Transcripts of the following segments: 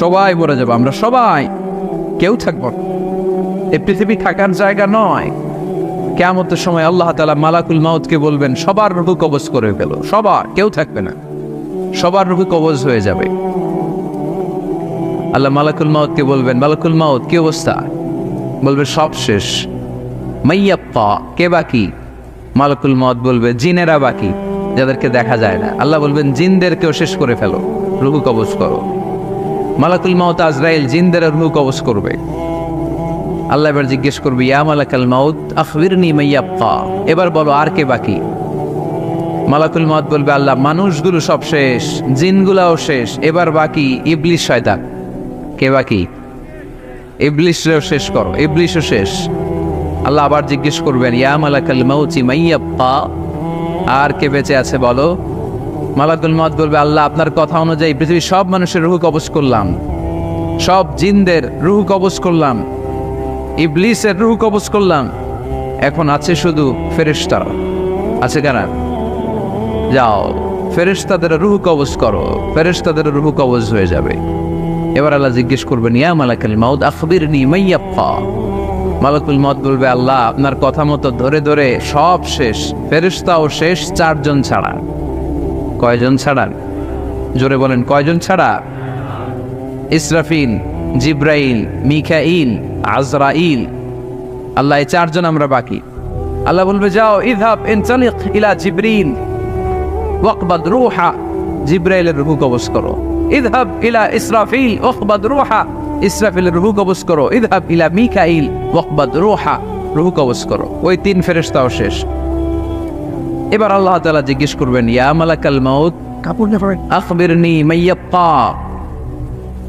সবাই মরে যাবো, আমরা সবাই, কেউ থাকবো না। এই পৃথিবী থাকার জায়গা নয়। কিয়ামতের সময় আল্লাহ তাআলা মালাকুল মাউতকে বলবেন, সবার রূহ কবজ করে ফেলো, সবার, কেউ থাকবে না, সবার রূহ কবজ হয়ে যাবে। আল্লাহ মালাকুল মাউতকে বলবেন, মালাকুল মাউত কি অবস্থা? বলবে সব শেষ। মাইয়াপ্পা, কে বাকি? মালাকুল মাউত বলবে জিনেরা বাকি, যাদেরকে দেখা যায় না। আল্লাহ বলবেন জিনদেরকেও শেষ করে ফেলো, রূহ কবজ করো। মালাকুল মাউত আজরাইল জিনদের রূহ কবজ করবে। আল্লাহ এবার জিজ্ঞেস করবে, ইয়া মালাকাল মাউত আখবিরনি মাইয়াপ্পা, এবার বলো আর কে বাকি? মালাকুল মাউত বলবে, আল্লাহ মানুষগুলো সব শেষ, জিনগুলাও শেষ, এবার বাকি ইবলিস শয়তান। কে বাকি? ইবলিসও শেষ করো, ইবলিসও শেষ। আল্লাহ আবার জিজ্ঞেস করবেন, ইয়া মালাকাল মাউতি মাইয়াপ্পা, আর কে বেঁচে আছে বলো? মালাকুল মাউত বলবে, আল্লাহ আপনার কথা অনুযায়ী পৃথিবীর সব মানুষের রূহ কবজ করলাম, সব জিনদের রূহ কবজ করলাম, ইবলিসের রূহ কবজ করলাম, এখন আছে শুধু ফেরেশতারা। আছে কারা? যাও ফেরেশতাদের রূহ কবজ করো, ফেরেশতাদের রূহ কবজ হয়ে যাবে। এবার আল্লাহ জিজ্ঞেস করবেন, ইয়া মালাকাল মাউত আখবিরনি মাইয়াপ্পা। মালাকুল মাউত বলবে, আল্লাহ আপনার কথা মতো ধরে ধরে সব শেষ, ফেরেশতাও শেষ, 4 জন ছাড়া। কয়জন ছাড়া? জোরে বলেন, কয়জন ছাড়া? ইসরাফিল, জিব্রাইল, মিকাইল, আজরাইল। আল্লাহ এই 4 জন আমরা বাকি। আল্লাহ বলবে, যাও ইযহাব ইনতালিক ইলা জিবরিল ওয়াকবাদ রূহা, জিব্রাইলের রূহ কবজ করো। ইযহাব ইলা ইসরাফিল ওয়াকবাদ রূহা, ইসরাফিলের রূহ কবজ করো। ইযহাব ইলা মিকাইল ওয়াকবাদ রূহা, রূহ কবজ করো। ওই 3 ফেরেশতাও শেষ। এবার আল্লাহ তাআলা জিজ্ঞেস করবেন, ইয়া মালাকাল মাউত আখবিরনি মাইয়াপ্পা,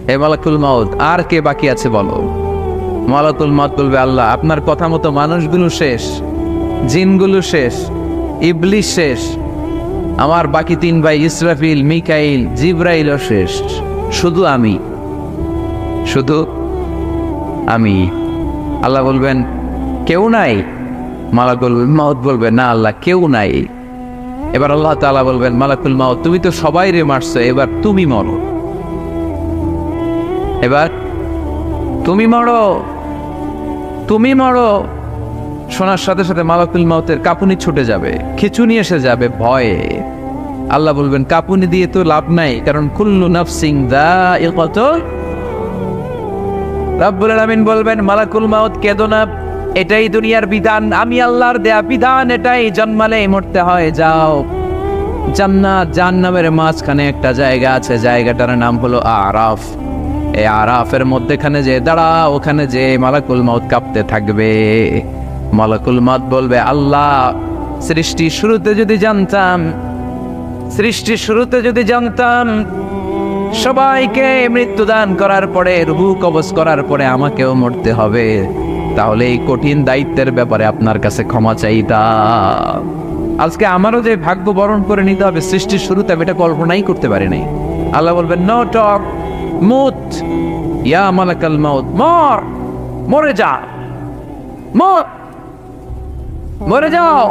হে মালাকুল মাউত আর কে বাকি আছে বলো? মালাকুল মাউত বলবে, আল্লাহ আপনার কথা মতো মানুষগুলো শেষ, জিনগুলো শেষ, ইবলিস শেষ, আমার বাকি 3 ভাই ইসরাফিল, মিকাইল, জিব্রাইলও শেষ, শুধু আমি, শুধু আমি। আল্লাহ বলবেন, কেউ নাই? মালাকুল মাউত বলবে, না আল্লাহ কেউ নাই। এবার আল্লাহ তাআলা বলবেন, মালাকুল মাউত তুমি তো সবাই রে মারছো, এবার তুমি মরো, এবার তুমি মরো, তুমি মরো। শোনার সাথে সাথে মালাকুল মাউতের কাঁপুনি ছুটে যাবে, খিঁচুনি এসে যাবে ভয়ে। আল্লাহ বলবেন, কাঁপুনি দিয়ে তো লাভ নাই, কারণ কুল্লু নাফসিন যায়িকাতুল। রব্বুল আলামিন বলবেন, মালাকুল মাউত কেঁদো না, এটাই দুনিয়ার বিধান, আমি আল্লাহর দেয়া বিধান, এটাই, জন্মালেই মরতে হয়। যাও, জান্নাত জাহান্নামের মাঝখানে একটা জায়গা আছে, জায়গাটার নাম হলো আরাফ। এই আরাফের মধ্যেখানে যে দাঁড়া, ওখানে যে মালাকুল মাউত কাঁপতে থাকবে। মালাকুল মাউত বলবে, আল্লাহ সৃষ্টি শুরুতে যদি জানতাম, সৃষ্টি শুরুতে যদি জানতাম সবাইকে মৃত্যুদান করার পরে, রূহ কবজ করার পরে আমাকেও মরতে হবে, তাহলে এই কঠিন দায়িত্বের ব্যাপারে আপনার কাছে ক্ষমা চাইতাম। আজকে আমারও যে ভাগ্য বরণ করে নিতে হবে সৃষ্টির শুরুতে, আমি এটা কল্পনাই করতে পারি নাই। আল্লাহ বলবেন, নো টক, মুত, ইয়া মালাকাল মাউত, মর, মরে যা, মর, মরে যাও।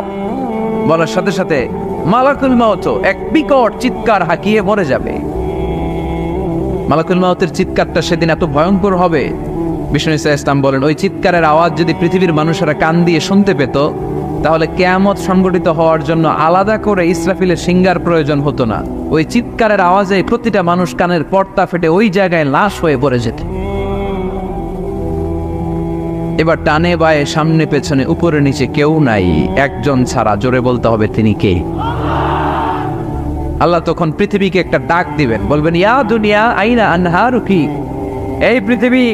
বলার সাথে সাথে মালাকুল মাউত এক বিকট চিৎকার হাঁকিয়ে মরে যাবে। মালাকুল মাউতের চিৎকারটা সেদিন এত ভয়ঙ্কর হবে, বিষ্ণু ইসলাম বলেন, ওই চিৎকারের আওয়াজ যদি পৃথিবীর মানুষেরা কান দিয়ে শুনতে পেত, তাহলে কিয়ামত সংগঠিত হওয়ার জন্য আলাদা করে ইসরাফিলের সিঙ্গার প্রয়োজন হতো না। ওই চিৎকারের আওয়াজে প্রতিটা মানুষ কানের পর্দা ফেটে ওই জায়গায় লাশ হয়ে পড়ে যেত। এবার টানে বায়ে সামনে পেছনে উপরে নিচে কেউ নাই, একজন ছাড়া, জোরে বলতে হবে তিনি কে? আল্লাহ তখন পৃথিবীকে একটা ডাক দিবেন, বলবেন, ইয়া দুনিয়া আইনা আনহারুকি, এই পৃথিবী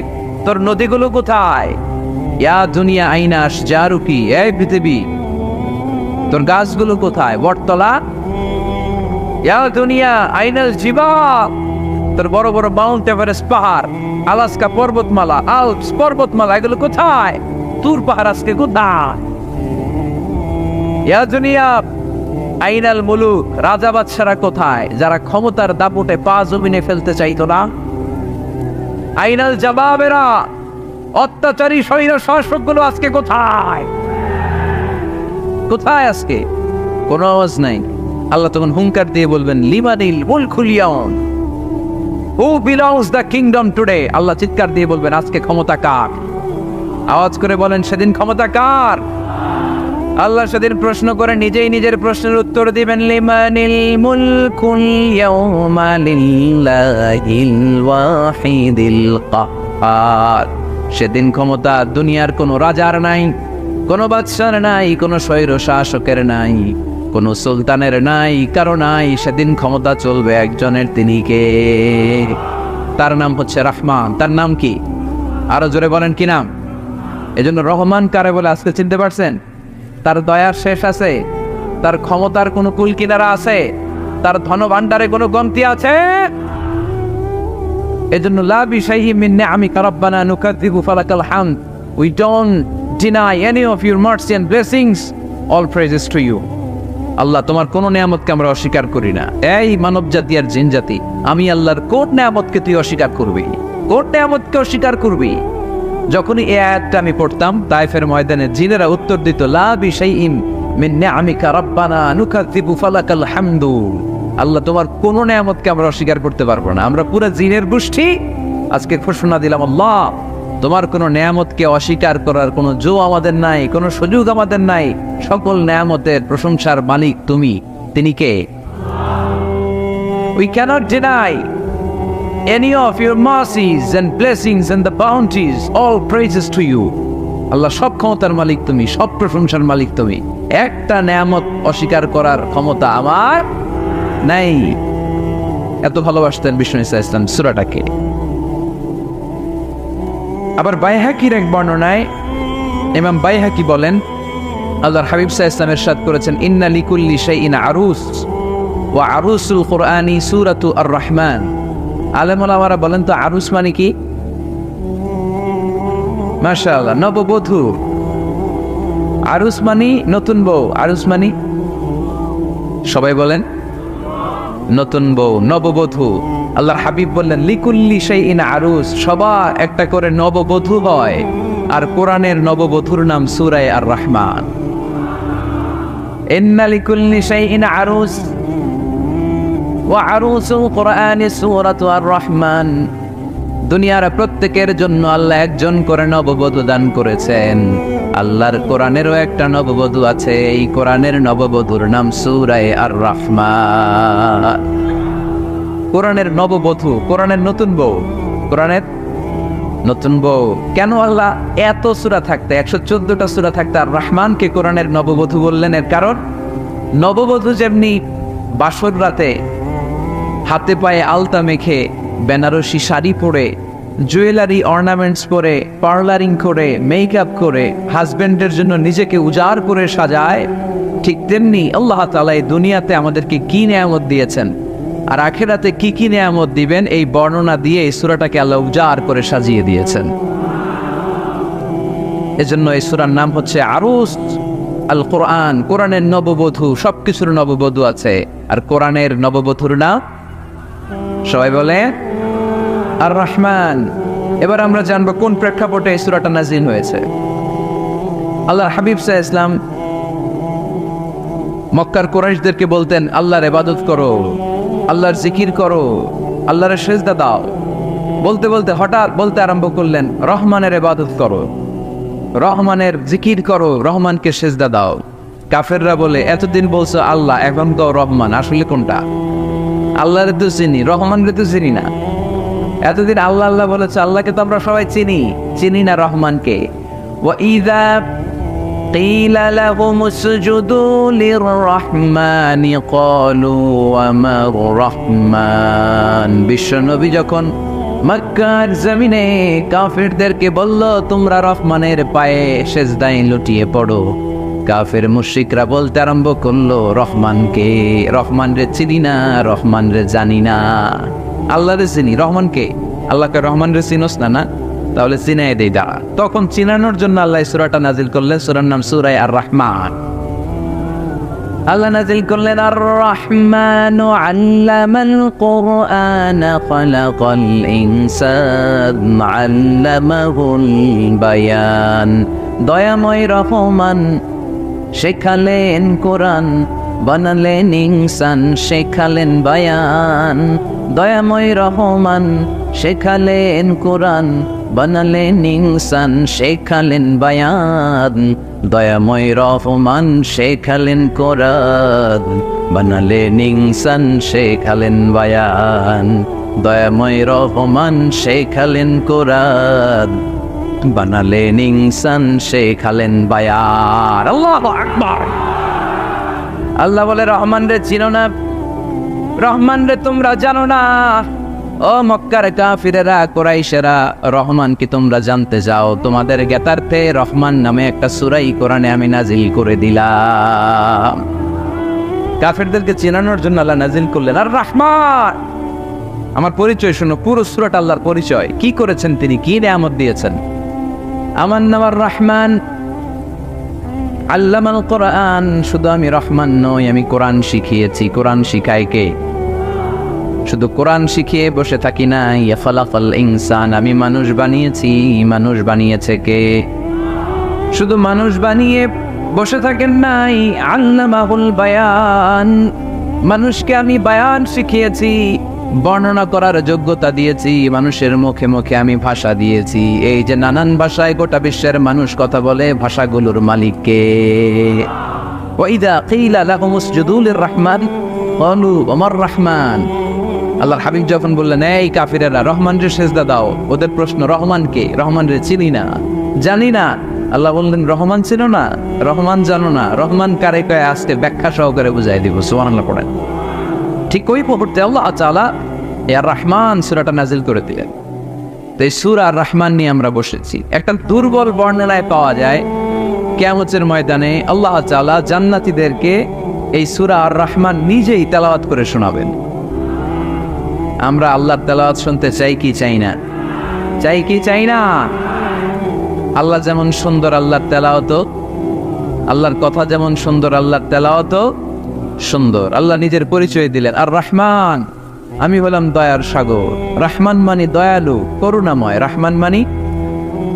তোর নদীগুলো কোথায়? ইয়া দুনিয়া আইনা আশজারুকি, এই পৃথিবী তোর গাছগুলো কোথায়? বটতলা। ইয়া দুনিয়া আইনাল জিবাল, তোর বড় বড় মাউন্ট এভারেস্ট পাহাড়, আলাস্কা পর্বতমালা, আল্পস পর্বতমালা, এগুলো কোথায়? তুর পাহাড় আজকে কোথায়? ইয়া দুনিয়া আইনাল মুলুক, রাজা বাদশারা কোথায়, যারা ক্ষমতার দাপটে পা জমিনে ফেলতে চাইতো না? আইনাল জাবাবেরা, অত্যাচারী স্বৈর শাসকগুলো আজকে কোথায়? কোথায় আজকে? কোনো আওয়াজ নাই। আল্লাহ তখন হুঙ্কার দিয়ে বলবেন, লিমানিল মুলকুল ইয়াউম, who belongs the kingdom today? Allah চিৎকার দিয়ে বলবেন আজকে ক্ষমতা কার? আওয়াজ করে বলেন সেদিন ক্ষমতা কার? আল্লাহ সেদিন প্রশ্ন করে নিজেই নিজের প্রশ্নের উত্তর দিবেন, লিমানিল মুলকুল ইয়াউমা লিল্লাহিল ওয়াহিদিল কাহ্হার। সেদিন ক্ষমতা দুনিয়ার কোনো রাজার নাই, কোনো বাদশার নাই, কোনো স্বৈর শাসকের নাই, কোনো সুলতানের নাই, কারো নাই। সেদিন ক্ষমতা চলবে একজনের, তিনি কে? তার নাম হচ্ছে রহমান। তার নাম কি? আরো জোরে বলেন কি নাম? এজন্য রহমান কারে বলে আজকে চিনতে পারছেন? তার দয়ার শেষ আছে? তার ক্ষমতার কোনো কুল কিনারা আছে? তার ধন ভান্ডারে কোনো কমতি আছে? এজন্য লা বিশাইহি মিন নিআমিকা রাব্বানা নুকাযযিবু ফালাকাল হামদ। We don't deny any of your mercy and blessings. All praises to you. আল্লাহ তোমার কোন নিয়ামতকে আমরা অস্বীকার করি না। এই মানব জাতি আর জিন জাতি, আমি আল্লাহর কোন নিয়ামতকে তুই অস্বীকার করবি? কোন নিয়ামতকে অস্বীকার করবি? যখনই এই আয়াতটা আমি পড়তাম তায়েফের ময়দানে, জিনেরা উত্তর দিত লা বিশাইইম মিন নিআমিকা রাব্বানা নুকাযযিবু ফালাকাল হামদু। আল্লাহ তোমার কোন নিয়ামতকে আমরা অস্বীকার করতে পারবো না। আমরা পুরো জিনের গোষ্ঠী আজকে ঘোষণা দিলাম, আল্লাহ তোমার কোন নিয়ামতকে অস্বীকার করার কোনো জো আমাদের নাই, কোনো সুযোগ আমাদের নাই। সকল নিয়ামতের প্রশংসার মালিক তুমি। তিনি কে? We cannot deny any of your mercies and blessings and the bounties. All praises to you. আল্লাহ সব ক্ষমতার মালিক তুমি, সব প্রশংসার মালিক তুমি। একটা নিয়ামত অস্বীকার করার ক্ষমতা আমার নাই। এত ভালোবাসতেন বিষ্ণু ইসা ইসলাম সূরাটাকে। আবার বাইহাকির এক বর্ণনায় ইমাম বাইহাকি বলেন, আল্লাহর হাবিব সাল্লাল্লাহু আলাইহি ওয়াসাল্লাম ইরশাদ করেছেন, ইন্না লিকুল্লি শাইইন আরুস ওয়া আরুসুল কুরআনি সূরাতু আর-রাহমান। আলেম ওলামারা বলেন তো আরুস মানে কি? মাশাআল্লাহ, নববধূ। আরুস মানে নতুন বউ। আরুস মানে সবাই বলেন নতুন বউ, নববধূ। আল্লাহর হাবিব বললেন লিকুল্লি শাইইন আরুস, সবার একটা করে নববধূ হয়। আর কোরআনের নববধূর নাম সূরা আর-রাহমান। ইন্না লিকুল্লি শাইইন আরুস ওয়া আরুসুল কুরআনি সূরাতু আর-রাহমান। দুনিয়ার প্রত্যেকের জন্য আল্লাহ একজন করে নববধূ দান করেছেন। আল্লাহর কোরআনেরও একটা নববধূ আছে। এই কোরআনের নববধূর নাম সূরা আর-রাহমান। কোরআনের নববধূ, কোরআনের নতুন বউ, কোরআনের নতুন বউ। কেন আল্লাহ এত সূরা থাকতে, 114টা সূরা থাকতে আর রহমানকে কোরআনের নববধূ বললেন? এর কারণ, নববধূ যেমনি বাসর রাতে হাতে পায়ে আলতা মেখে, বেনারসি শাড়ি পরে, জুয়েলারি অর্নামেন্টস পরে, পার্লারিং করে, মেকআপ করে হাজবেন্ডের জন্য নিজেকে উজাড় করে সাজায়, ঠিক তেমনি আল্লাহ তাআলা এই দুনিয়াতে আমাদেরকে কি নিয়ামত দিয়েছেন আর আখিরাতে কি কি নিয়ামত দিবেন, এই বর্ণনা দিয়ে এই সূরাটাকে আল্লাহ উজাড় করে সাজিয়ে দিয়েছেন। এজন্য এই সূরার নাম হচ্ছে আরুস আল কোরআন। কোরআনের নববধূ, সবকিছুর নববধূ আছে। আর কোরআনের নববধূর নাম সবাই বলে আর-রাহমান। এবার আমরা জানবো কোন প্রেক্ষাপটে এই সূরাটা নাযিল হয়েছে। আল্লাহর হাবিব সাল্লাল্লাহু আলাইহি ওয়াসাল্লাম মক্কার কুরাইশদেরকে বলতেন, আল্লাহর ইবাদত করো, আল্লাহর জিকির করো, আল্লাহর সেজদা দাও। বলতে বলতে হঠাৎ বলতে আরম্ভ করলেন, রহমানের ইবাদত করো, রহমানের জিকির করো, রহমানকে সেজদা দাও। কাফেররা বলে, এতদিন বলছো আল্লাহ, এখন তো রহমান, আসলে কোনটা? আল্লাহরে তো চিনি, রহমানরে তো চিনি না। এতদিন আল্লাহ আল্লাহ বলেছে, আল্লাহকে তো আমরা সবাই চিনি, চিনি না রহমানকে। ওয়া ইযা قيل لهم اسجدوا للرحمن قالوا وما الرحمن। বিশ্বনবী যখন মক্কার জমিনে কাফেরদেরকে বলল, তোমরা রহমানের পায়ে সেজদায় লুটিয়ে পড়ো, কাফের মুশরিকরা বলতে আরম্ভ করলো, রহমানকে, রহমানরে চিনি না, রহমানরে জানি না। আল্লাহরে চিনি, রহমানকে? আল্লাহকে রহমানরে চিনোস না? না, তাহলে চিনাই দেই দাঁড়া। তখন চিনানোর জন্য আল্লাহ সূরাটা নাজিল করলেন। সূরার নাম সূরা আর-রাহমান। আল্লাহ নাজিল করলেন, আর-রাহমানু আল্লামাল কুরআনা খালাকাল ইনসান আল্লামাহুল বায়ান। দয়াময় রহমান শেখালেন কোরআন, বানালেন ইনসান শেখালেন বায়ান, দয়াময় রহমান শেখালেন কোরআন, বানালেন ইনসান শেখালেন বায়ান, দয়াময় রহমান শেখালেন কোরআন, বানালেন ইনসান শেখালেন বায়ান, দয়াময় রহমান শেখালেন কোরআন, বানালেন ইনসান শেখালেন বায়ান। আল্লাহু আকবার। আল্লাহ বলে রহমান রে চিনো না, রহমান রে তোমরা জানো না। ও মক্কার কাফিরেরা কুরাইশেরা, রহমান কি তোমরা জানতে চাও? তোমাদের জ্ঞাতার্থে রহমান নামে একটা সূরাই কোরআনে আমি নাজিল করে দিলাম। কাফিরদেরকে চেনানোর জন্য আল্লাহ নাজিল করলেন আর রহমান। আমার পরিচয় শোনো, পুরো সূরাটা আল্লাহর পরিচয়, কি করেছেন তিনি, কি নিয়ামত দিয়েছেন। আমার নাম আর রহমান, আল্লামাল কোরআন। শুধু আমি রহমান নই, আমি কোরআন শিখিয়েছি। কোরআন শিখায় কে? শুধু কোরআন শিখিয়ে বসে থাকি না। ইয়াফালাফাল ইনসান, আমি মানুষ বানিয়েছি। মানুষ বানিয়েছে কে? শুধু মানুষ বানিয়ে বসে থাকেন নাই, আল্লামাহুল বায়ান, মানুষকে আমি বায়ান শিখিয়েছি, বর্ণনা করার যোগ্যতা দিয়েছি। মানুষের মুখে মুখে আমি ভাষা দিয়েছি। এই যে নানান ভাষায় গোটা বিশ্বের মানুষ কথা বলে, ভাষাগুলোর মালিক কে? ওয়াইদা কিলা লাহুম উসজুদু লিররহমান ক্বালু ওমার রহমান। আল্লাহর হাবিব যখন বললেন এই কাফিরেরা রহমান রে সেজদা দাও, ওদের প্রশ্ন রহমান কে? রহমান রে চিনি না, জানি না। আল্লাহ বললেন রহমান চিনো না, রহমান জানো না, রহমান কারে কয় আজকে ব্যাখ্যা সহকারে বুঝাই দিব। সুবহানাল্লাহ পড়েন। ঠিক ওই মুহূর্তে আল্লাহ তাআলা আর রহমান সূরাটা নাজিল করে দিলেন। তো এই সূরা আর রহমান নিয়ে আমরা বসেছি। একটা দুর্বল বর্ণনায় পাওয়া যায় কিয়ামতের ময়দানে আল্লাহ তাআলা জান্নাতীদেরকে এই সূরা আর রহমান নিজেই তেলাওয়াত করে শোনাবেন। আমরা আল্লাহর তেলাওয়াত শুনতে চাই কি চাই না? চাই কি চাই না? আল্লাহ যেমন সুন্দর, আল্লাহর তেলাওয়াত, আল্লাহর কথা যেমন সুন্দর, আল্লাহর তেলাওয়াত সুন্দর। আল্লাহ নিজের পরিচয় দিলেন আর রহমান, আমি হলাম দয়ার সাগর। রহমান মানে দয়ালু, করুণাময়। রহমান মানে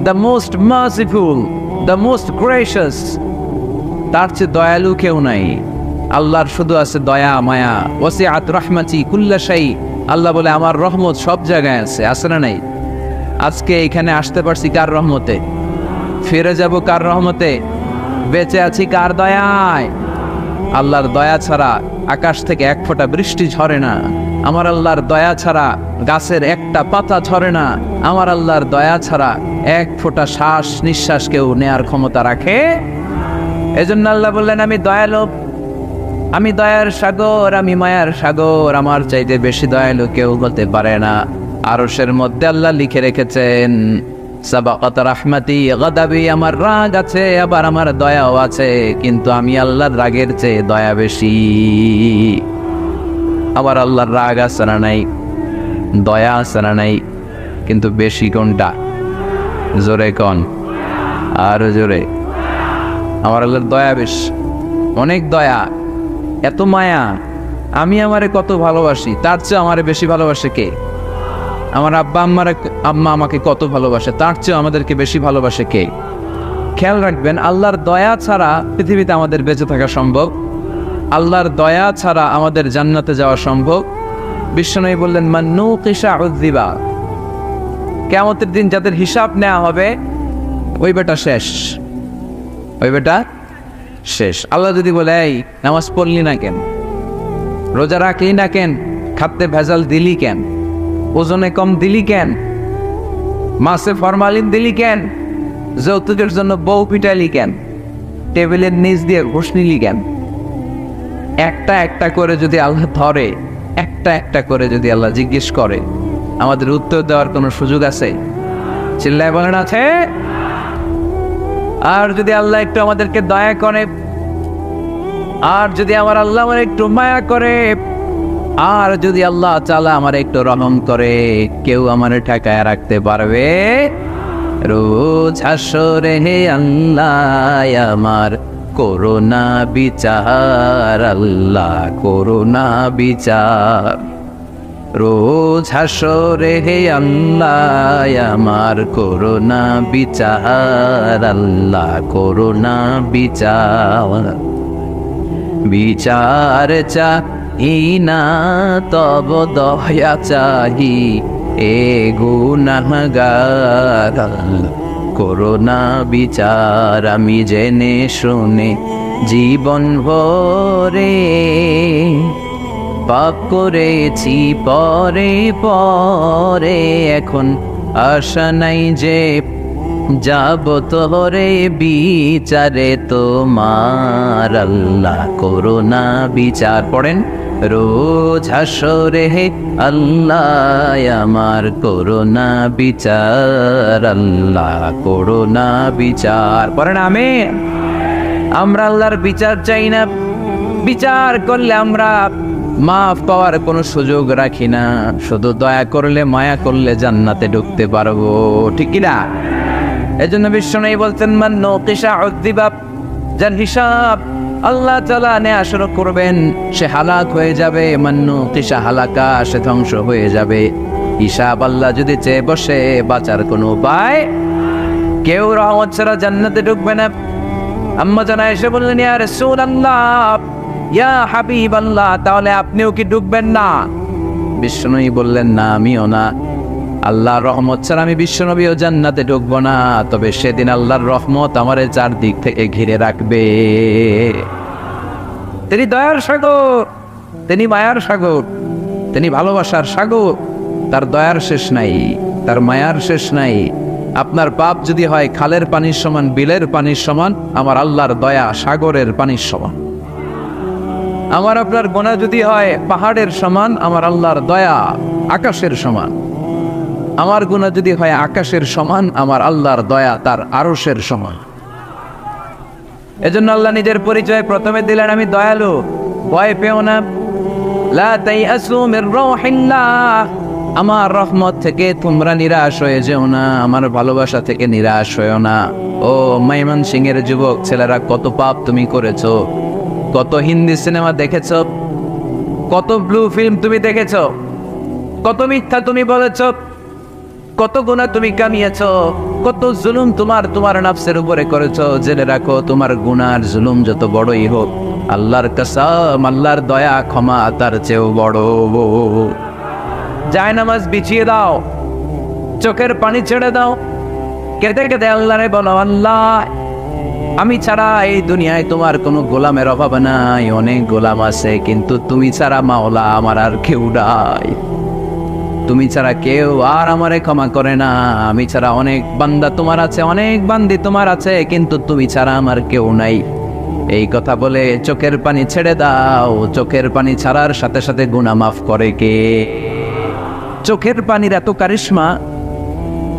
the most merciful, the most gracious. তার চেয়ে দয়ালু কেউ নাই। আল্লাহর শুধু আছে দয়া মায়া। ওয়াসিআত রাহমাতি কুল্লা শাই। আল্লাহ বলে আমার রহমত সব জায়গায় আছে। আছে না নাই? আজকে এখানে আসতে পারছি কার রহমতে? ফিরে যাব কার রহমতে? বেঁচে আছি কার দয়ায়? আল্লাহর দয়া ছাড়া আকাশ থেকে এক ফোঁটা বৃষ্টি ঝরে না। আমার আল্লাহর দয়া ছাড়া গাছের একটা পাতা ঝরে না। আমার আল্লাহর দয়া ছাড়া এক ফোঁটা শ্বাস নিঃশ্বাস কেউ নেয়ার ক্ষমতা রাখে? এজন্য আল্লাহ বললেন আমি দয়ালু, আমি দয়ার সাগর, আমি মায়ার সাগর। আমার চাইতে বেশি দয়ালু কেউ হতে পারে না। আরশের মধ্যে আল্লাহ লিখে রেখেছেন সাবাকাত রাহমাতি গাদাবি, আমার রাগ আছে আবার আমার দয়াও আছে, কিন্তু আমি আল্লাহর রাগের চেয়ে দয়া বেশি। আবার আল্লাহর রাগ আছে না নাই? দয়া আছে না নাই? কিন্তু বেশি কোনটা? জোরে কোন? আরো জোরে। আমার আল্লাহর দয়া বেশি, অনেক দয়া, এত মায়া। আমি আমারে কত ভালোবাসি, তার চেয়ে আমারে বেশি ভালোবাসে কে? আমার আম্মা আমাকে কত ভালোবাসে, তার চেয়ে আমাদেরকে বেশি ভালোবাসে কে? খেয়াল রাখবেন, আল্লাহর দয়া ছাড়া পৃথিবীতে আমাদের বেঁচে থাকা সম্ভব। আল্লাহর দয়া ছাড়া আমাদের জান্নাতে যাওয়া সম্ভব। বিশ্বনবী বললেন মান নুকিশা উযযিবা, কিয়ামতের দিন যাদের হিসাব নেওয়া হবে ওই বেটা শেষ, ওই বেটা শেষ। আল্লাহ যদি বলে এই নামাজ পড়লি না কেন, রোজা রাখলি না কেন, খাদ্যে ভেজাল দিলি কেন, ওজনে কম দিলি কেন, মাছে ফরমালিন দিলি কেন, যৌতুকের জন্য বউ পিটালি কেন, টেবিলের নিচ দিয়ে ঘুষ নিলি কেন, একটা একটা করে যদি আল্লাহ ধরে, একটা একটা করে যদি আল্লাহ জিজ্ঞেস করে, আমাদের উত্তর দেওয়ার কোনো সুযোগ আছে? চিল্লায় বলেন আছে? আর যদি আল্লাহ একটু আমাদেরকে দয়া করে, আর যদি আমার আল্লাহ আমার একটু মায়া করে, আর যদি আল্লাহ তাআলা আমার একটু রহম করে, কেউ আমার ঠেকায় রাখতে পারবে? রোজ হাসরে হে আল্লাহ আমার করোনা বিচার, আল্লাহ করোনা বিচার। রোজ হাসরে হে আল্লাহ আমার করোনা বিচার, আল্লাহ করোনা বিচার। বিচার চাহি না তব দয়া চাহি এ গুনাহগার। করোনা বিচার আমি জেনে শুনে জীবন ভরে পাপ করেছি পরে পরে, এখন আশা নাই যে যাব তোরে বিচারে তোমার। আল্লাহ করোনা বিচার পড়েন রোজ হাসরে আল্লাহ আমার করোনা বিচার। আল্লাহ করোনা বিচার পড়েন আমিন। আমরা আল্লাহর বিচার চাই না, বিচার করলে আমরা মাফ পাওয়ার কোনো সুযোগ রাখি না, শুধু দয়া করলে মায়া করলে জান্নাতে ঢুকতে পারবো, ঠিক কিনা? এজন্য বিশ্বনবী বলতেন মান নুকিশা উযিবা, যার হিসাব আল্লাহ তাআলা নেয়া শুরু করবেন সে হালাক হয়ে যাবে। মান নুকিশা হালাকা, সে ধ্বংস হয়ে যাবে। হিসাব আল্লাহ যদি চেয়ে বসে বাঁচার কোনো উপায়, কেউ রহমত ছাড়া জান্নাতে ঢুকবে না। আম্মা জানা এসে বললেন ইয়া রাসূলুল্লাহ, ইয়া হাবিবাল্লাহ, তাহলে আপনিও কি ঢুকবেন না? বিশ্বনবী বললেন না, আমিও না। আল্লাহর রহমত ছাড়া আমি বিশ্বনবীও জান্নাতে ঢুকবো না। তবে সেদিন আল্লাহর রহমত আমারে চারদিক থেকে ঘিরে রাখবে। তিনি দয়ার সাগর, তিনি মায়ার সাগর, তিনি ভালোবাসার সাগর। তার দয়ার শেষ নাই, তার মায়ার শেষ নাই। আপনার পাপ যদি হয় খালের পানির সমান, বিলের পানির সমান, আমার আল্লাহর দয়া সাগরের পানির সমান। আমার আপনার গুনাহ যদি হয় পাহাড়ের সমান, আমার আল্লাহর দয়া আকাশের সমান। আমার গুনাহ যদি হয় আকাশের সমান, আমার আল্লাহর দয়া তার আরশের সমান। এজন্য আল্লাহ নিজের পরিচয় প্রথমে দিলেন আমি দয়ালু, ভয় পেও না। লা তাইআসু মির রাহিল্লাহ, আমার রহমত থেকে তোমরা নিরাশ হয়ে যেও না, আমার ভালোবাসা থেকে নিরাশ হয়েও না। ও ময়মনসিংহের যুবক ছেলেরা, কত পাপ তুমি করেছো, কত হিন্দি সিনেমা দেখেছো, কত ব্লু ফিল্ম তুমি দেখেছো, কত মিথ্যা তুমি বলেছো, কত গুনাহ তুমি কামিয়েছো, কত জুলুম তোমার নাফসের উপরে করেছো। জেনে রাখো, তোমার গুনার জুলুম যত বড়ই হোক, আল্লাহর কসম, আল্লাহর দয়া ক্ষমা তার চেয়েও বড়। জায়নামাজ বিছিয়ে দাও, চোখের পানি ছেড়ে দাও, কেঁদে কেঁদে আল্লাহরে বলো, আল্লাহ আমি ছাড়া এই দুনিয়ায় তোমার কোনো গোলামের অভাব নাই। অনেক গোলাম আছে, কিন্তু তুমি ছাড়া মাওলা আমার আর কেউ নাই। তুমি ছাড়া কেউ আর আমারে ক্ষমা করে না। আমি ছাড়া অনেক বান্দা তোমার আছে, অনেক বান্দি তোমার আছে, কিন্তু তুমি ছাড়া আমার কেউ নাই। এই কথা বলে চোখের পানি ছেড়ে দাও। চোখের পানি ছাড়ার সাথে সাথে গুনাহ মাফ করে কে? চোখের পানির এত কারিশমা,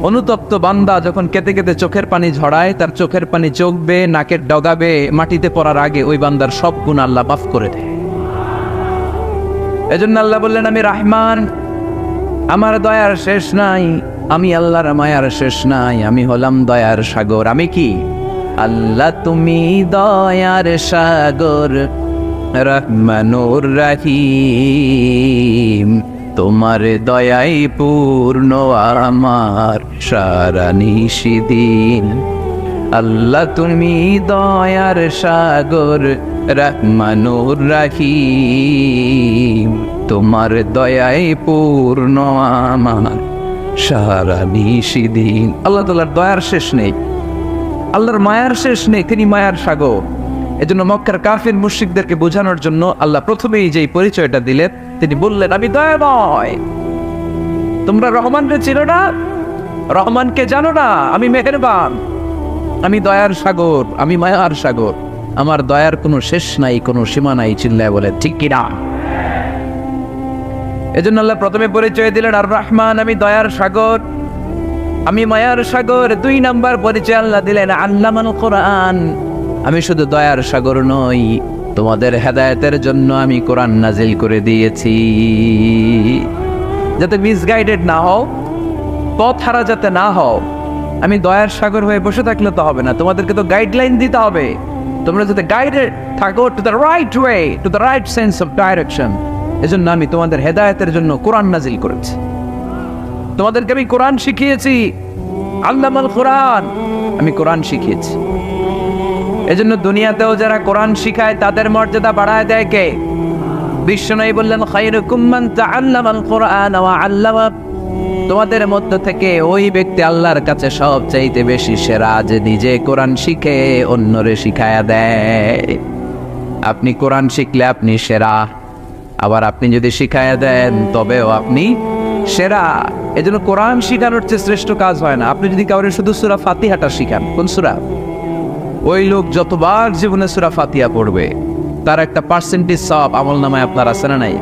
অনুতপ্ত বান্দা যখন কেঁদে কেঁদে চোখের পানি ঝরায়, তার চোখের পানি চোখ বেয়ে নাকের ডগাবে মাটিতে পড়ার আগে ওই বান্দার সব গুনাহ আল্লাহ মাফ করে দেয়। এজন্য আল্লাহ বললেন আমি রহমান, আমার দয়ার শেষ নাই। আমি আল্লাহর মায়ার শেষ নাই। আমি হলাম দয়ার সাগর। আমি কি? আল্লাহ তুমি দয়ার সাগর, রহমানুর রহিম, তোমার দয়াই পূর্ণ আমার সারা নিশিদিন। আল্লাহ তুমি দয়ার সাগর, রহমানুর রহিম, তোমার দয়াই পূর্ণ আমার সারা নিশিদিন। আল্লাহ তাআলার দয়ার শেষ নেই, আল্লাহর মায়ার শেষ নেই, তিনি মায়ার সাগর। এজন্য মক্কার কাফির মুশরিকদেরকে বোঝানোর জন্য আল্লাহ প্রথমেই যেই পরিচয়টা দিলেন, তিনি বললেন আমি দয়াময়। তোমরা রহমানকে চিনো না? রহমানকে জানো না? আমি মেহেরবান, আমি দয়ার সাগর, আমি মায়ার সাগর। আমার দয়ার কোনো শেষ নাই, কোনো সীমা নাই। চিল্লায় বলে ঠিক কিনা? এজন্য আল্লাহ প্রথমে পরিচয় দিলেন আর রহমান, আমি দয়ার সাগর, আমি মায়ার সাগর। 2 নাম্বার পরিচয় আল্লাহ দিলেন আল্লামাল কোরআন, আমি শুধু দয়ার সাগর নই, তোমাদের হেদায়েতের জন্য আমি কোরআন নাজিল করে দিয়েছি, যাতে মিসগাইডেড না হও, পথ হারা যাতে না হও। আমি দয়ার সাগর হয়ে বসে থাকলে তো হবে না, তোমাদেরকে তো গাইডলাইন দিতে হবে। তোমরা যাতে গাইডেড থাকো to the right way, to the right sense of direction. এজন্য আমি তোমাদের হেদায়েতের জন্য কোরআন নাজিল করেছি, তোমাদেরকে আমি কোরআন শিখিয়েছি। আল্লামাল কোরআন, আমি কোরআন শিখিয়েছি। এজন্য দুনিয়াতেও যারা কোরআন শিখায় তাদের মর্যাদা বাড়ায় দেয় কে? বিশ্বনবী বললেন, খায়রুকুম মান তাআল্লামাল কুরআন ওয়া আল্লামা। তোমাদের মধ্য থেকে ওই ব্যক্তি আল্লাহর কাছে সবচাইতে বেশি সেরা, যে নিজে কোরআন শিখে অন্যরে শিখায়া দেয়। আপনি কোরআন শিখলে আপনি সেরা, আবার আপনি যদি শিখায়া দেন তবেও আপনি সেরা। এজন্য কোরআন শিখানোর চেয়ে শ্রেষ্ঠ কাজ হয় না। আপনি যদি কাউরে শুধু সূরা ফাতিহাটা শিখান, কোন সূরা, ওই লোক যতবার জীবনে সূরা ফাতিহা পড়বে তার একটা পার্সেন্টেজ সওয়াব আমলনামায় আপনার আছে না নাই?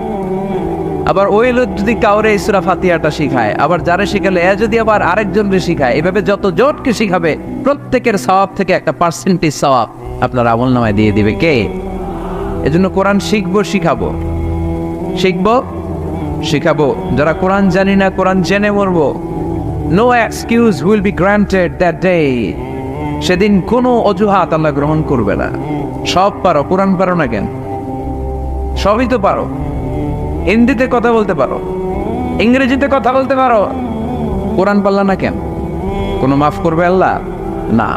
আবার ওই লোক যদি কাউরে এই সূরা ফাতিহাটা শিখায়, আবার যারা শিখালে এ যদি আবার আরেকজনকে শিখায়, এভাবে যত জনকে শিখাবে প্রত্যেকের সওয়াব থেকে একটা পার্সেন্টেজ সওয়াব আপনার আমলনামায় দিয়ে দিবে কে? এজন্য কোরআন শিখবো, শিখাবো, শিখবো, শিখাবো। যারা কোরআন জানি না, কোরআন জেনে মরবো। No excuse will be granted that day. সেদিন কোনো অজুহাত আল্লাহ গ্রহণ করবে না। সব পারো, কোরআন পারো না কেন? সবই তো পারো। হিন্দিতে কথা বলতে পারো, ইংরেজিতে কথা বলতে পারো, কোরআন পারলা না কেন? কোনো মাফ করবে আল্লাহ? না।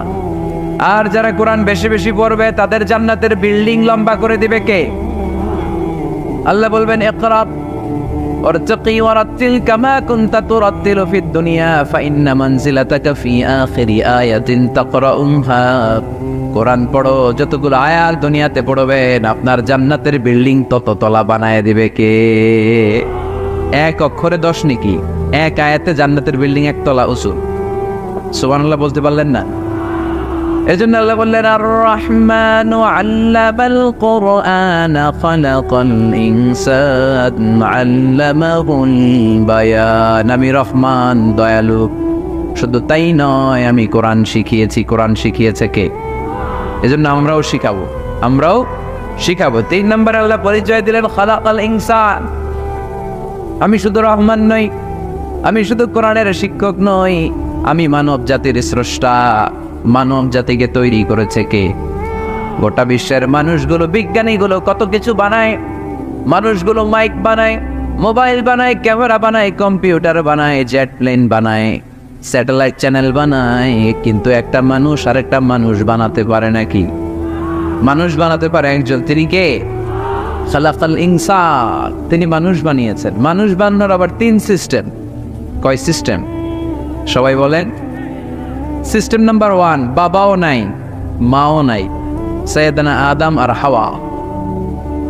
আর যারা কোরআন বেশি বেশি পড়বে তাদের জান্নাতের বিল্ডিং লম্বা করে দিবে কে? আল্লাহ বলবেন, ইকরা ওয়ারতাকি ওয়ারাতিল কামা কুনতা তুরাতিলু ফিদ দুনিয়া ফাইন্না মানজিলাতাকা ফি আখিরি আয়াতিন তাকরাউহা। কোরআন পড়ো, যতগুলো আয়াত দুনিয়াতে পড়বেন আপনার জান্নাতের বিল্ডিং তত তলা বানায় দিবে কে? এক অক্ষরে 10 নেকি, এক আয়াতে জান্নাতের বিল্ডিং একতলা উঁচু। সুবহানাল্লাহ বলতে পারলেন না? এজন্য আল্লাহ বললেন, আর রহমানু আল্লামাল কুরআন খালাকাল ইনসান আল্লামাহুল বায়ান। আমি রহমান, দয়ালু। শুধু তাই নয়, আমি কোরআন শিখিয়েছি। কোরআন শিখিয়েছে কে? এজন্য আমরাও শিখাবো, আমরাও শিখাবো। 3 নম্বরে আল্লাহ পরিচয় দিলেন, খালাকাল ইনসান। আমি শুধু রহমান নই, আমি শুধু কোরআনের শিক্ষক নই, আমি মানব জাতির স্রষ্টা। মানব জাতিকে তৈরি করেছে কে? গোটা বিশ্বের মানুষগুলো, বিজ্ঞানীগুলো কত কিছু বানায়। মানুষগুলো মাইক বানায়, মোবাইল বানায়, ক্যামেরা বানায়, কম্পিউটার বানায়, জেট প্লেন বানায়, স্যাটেলাইট চ্যানেল বানায়, কিন্তু একটা মানুষ আরেকটা মানুষ বানাতে পারে নাকি? মানুষ বানাতে পারে একজন, তিনি কে? খালাকাল ইনসান। তিনি মানুষ বানিয়েছেন। মানুষ বানানোর আবার 3 সিস্টেম। কয় সিস্টেম? সবাই বলেন। সিস্টেম নাম্বার 1, বাবাও নাই, মাও নাই। সাইয়েদানা আদম আর হাওয়া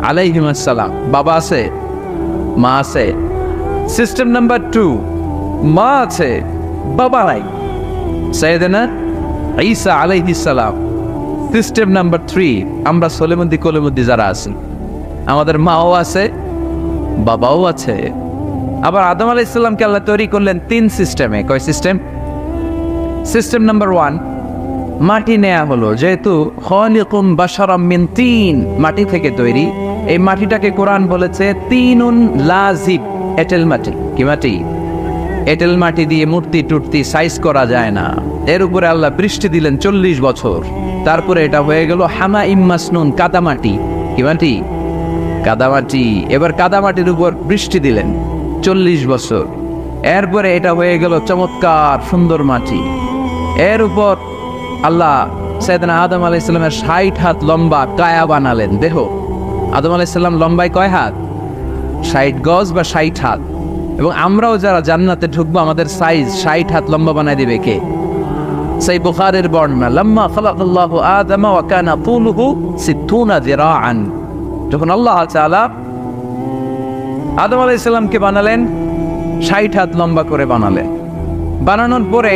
আলাইহিস সালাম, বাবা আছে, মা আছে। সিস্টেম নাম্বার 2, মা আছে, বাবা নাই, সাইয়েদানা ঈসা আলাইহিস সালাম। সিস্টেম নাম্বার 3, আমরা সলেমুদ্দি কলিমুদ্দি যারা আছি, আমাদের মাও আছে, বাবাও আছে। আবার আদম আলাইহিস সালামকে আল্লাহ তৈরি করলেন 3 সিস্টেমে। কয় সিস্টেম? সিস্টেম নাম্বার 1, মাটি নেয়া হলো। যেহেতু খালিকুম বাশারাম মিন তিন, মাটি থেকে তৈরি। এই মাটিটাকে কোরআন বলেছে তিনুন লাজিব, এঁটেল মাটি। কি মাটি? এঁটেল মাটি দিয়ে মূর্তি টুর্তি সাইজ করা যায় না। এর উপরে আল্লাহ বৃষ্টি দিলেন 40 বছর। তারপরে এটা হয়ে গেল হামা ইম্মাসনুন, কাদামাটি। কি মাটি? কাদামাটি। এবার কাদামাটির উপর বৃষ্টি দিলেন 40 বছর। এরপরে এটা হয়ে গেল চমৎকার সুন্দর মাটি। এর উপর আল্লাহ সাইয়েদনা আদম আলাইহিস সালামের 60 হাত লম্বা কায়া বানালেন, দেহ। আদম আলাইহিস সালাম লম্বায় কয় হাত? 60 গজ বা 60 হাত। এবং আমরাও যারা জান্নাতে ঢুকবো আমাদের সাইজ 60 হাত লম্বা বানায় দিবে কে? সেই বুখারীর বর্ণনা, লাম্মা খালাকাল্লাহু আদম ওয়া কানা তুলুহু 60 যিরাআন। যখন আল্লাহ তাআলা আদম আলাইহিস সালামকে বানালেন 60 হাত লম্বা করে বানালেন। বানানোর পরে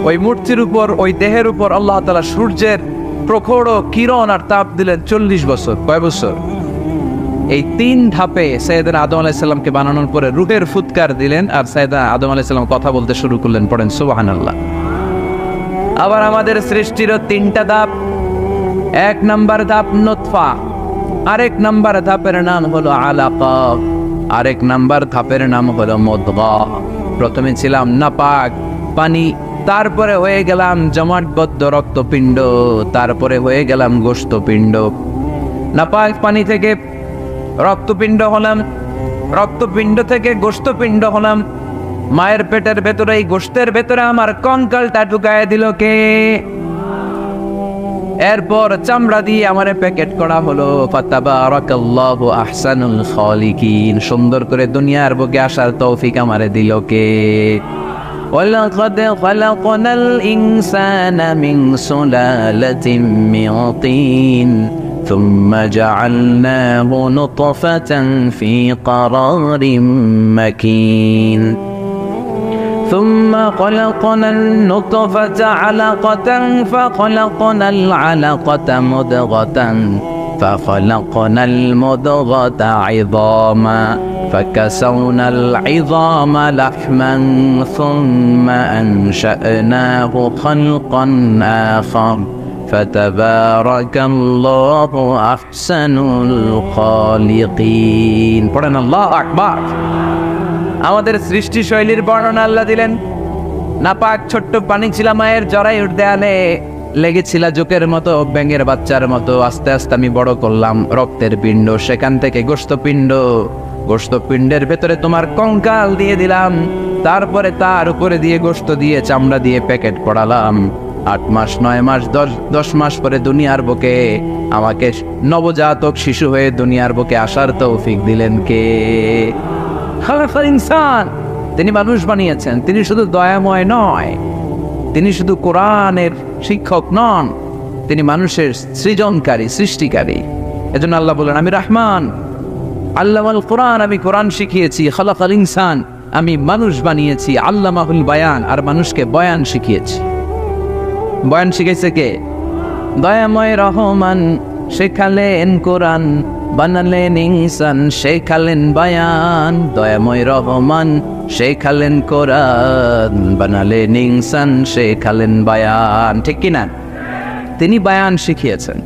ওই মূর্তির উপর, ওই দেহের উপর আল্লাহ তাআলা সূর্যের প্রখর কিরণ আর তাপ দিলেন 40 বছর। কয় বছর? এই 3 ধাপে সাইয়েদনা আদম আলাইহিস সালামকে বানানোর পরে রূহের ফুৎকার দিলেন, আর সাইয়েদনা আদম আলাইহিস সালাম কথা বলতে শুরু করলেন। পড়েন সুবহানাল্লাহ। আবার আমাদের সৃষ্টিরও 3টা ধাপ। 1 নাম্বার ধাপ নুতফা, আরেক নাম্বার ধাপের নাম হলো আলাকা, আরেক নাম্বার ধাপের নাম হলো মুদগা। প্রথমে ছিলাম নাপাক পানি, তারপরে হয়ে গেলাম জমাটবদ্ধ রক্তপিণ্ড, তারপরে হয়ে গেলাম গোশতপিণ্ড। নাপাক পানি থেকে রক্তপিণ্ড হলাম, রক্তপিণ্ড থেকে গোশতপিণ্ড হলাম। মায়ের পেটের ভেতরে, এই গোশতের ভেতরে আমার কঙ্কালটা ঢুকায় দিল কে? এরপর চামড়া দিয়ে আমারে প্যাকেট করা হলো। ফাতাবারাকাল্লাহু আহসানুল খালিকিন, সুন্দর করে দুনিয়ার বুকে আসার তৌফিক আমারে দিল কে? ওয়ালাকাদ খালাকনাল ইনসানা মিন সুলালাতিন মিন তিন থুম্মা জাআলনাহু নুতফাতান ফি قرارিম মাকিন ثم خلقنا النطفة علقة فخلقنا العلقة مضغة فخلقنا المضغة عظاما فكسونا العظام لحما ثم أنشأناه خلقا آخر فتبارك الله أحسن الخالقين. পড়েন আল্লাহু আকবার। আমাদের সৃষ্টি শৈলীর বর্ণনা আল্লাহ দিলেন। নাপাক ছোট্ট পানি ছিল মায়ের জরায়ুর দেয়ালে, লেগেছিল জোকের মতো, ব্যাঙের বাচ্চার মতো। আস্তে আস্তে আমি বড় করলাম রক্তের পিণ্ড, সেখান থেকে গোশতপিণ্ড, গোশতপিণ্ডের ভেতরে তোমার কঙ্কাল দিয়ে দিলাম, তারপরে তার উপরে দিয়ে গোশত দিয়ে চামড়া দিয়ে প্যাকেট পড়ালাম। 8 মাস 9 মাস 10 মাস পরে দুনিয়ার বুকে আমাকে নবজাতক শিশু হয়ে দুনিয়ার বুকে আসার তৌফিক দিলেন কে? খালাকাল ইনসান, তিনি মানুষ বানিয়েছেন। তিনি শুধু দয়াময় নয়, তিনি শুধু কোরআনের শিক্ষক নন, তিনি মানুষের সৃজনকারী, সৃষ্টিকারী। এজন্য আল্লাহ বলেন, আমি রহমান, আল্লামাল কোরআন, আমি কোরআন শিখিয়েছি। খালাকাল ইনসান, আমি মানুষ বানিয়েছি। আল্লামাহুল বায়ান, আর মানুষকে বয়ান শিখিয়েছি। বয়ান শিখাইছে কে? দয়াময় রহমান শেখালেন কোরআন, বানালেন ইনসান শেখালেন বায়ান। দয়াময় রহমান শেখালেন কোরআন, বানালেন ইনসান শেখালেন বায়ান। ঠিক কিনা? তিনি বায়ান শিখিয়েছেন।